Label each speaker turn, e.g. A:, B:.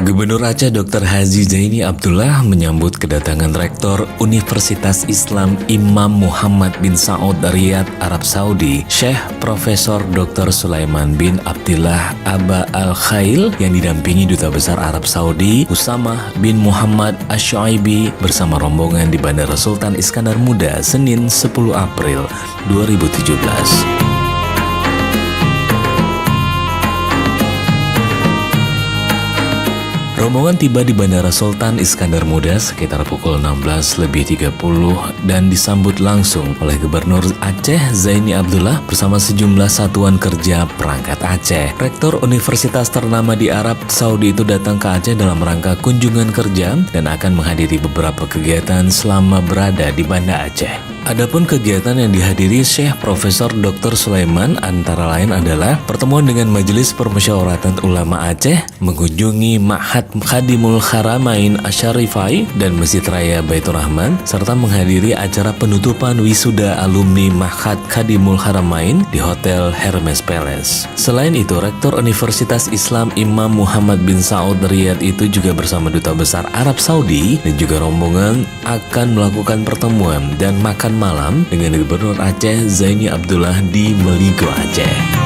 A: Gubernur Aceh Dr. Haji Zaini Abdullah menyambut kedatangan Rektor Universitas Islam Imam Muhammad bin Saud Riyadh, Arab Saudi, Syekh Profesor Dr. Sulaiman bin Abdillah Aba Al-Khail yang didampingi Duta Besar Arab Saudi Usamah bin Muhammad Asy-Syuaibi bersama rombongan di Bandara Sultan Iskandar Muda Senin 10 April 2017. Rombongan tiba di Bandara Sultan Iskandar Muda sekitar pukul 16.30 dan disambut langsung oleh Gubernur Aceh Zaini Abdullah bersama sejumlah satuan kerja perangkat Aceh. Rektor universitas ternama di Arab Saudi itu datang ke Aceh dalam rangka kunjungan kerja dan akan menghadiri beberapa kegiatan selama berada di Banda Aceh. Adapun kegiatan yang dihadiri Syekh Profesor Dr. Sulaiman antara lain adalah pertemuan dengan Majelis Permusyawaratan Ulama Aceh, mengunjungi Ma'had Khadimul Haramain Asy-Syarifai dan Masjid Raya Baitur Rahman, serta menghadiri acara penutupan wisuda alumni Ma'had Khadimul Haramain di Hotel Hermes Palace. Selain itu, Rektor Universitas Islam Imam Muhammad bin Saud Riyadh itu juga bersama Duta Besar Arab Saudi dan juga rombongan akan melakukan pertemuan dan makan malam dengan Gubernur Aceh Zaini Abdullah di Meligo, Aceh.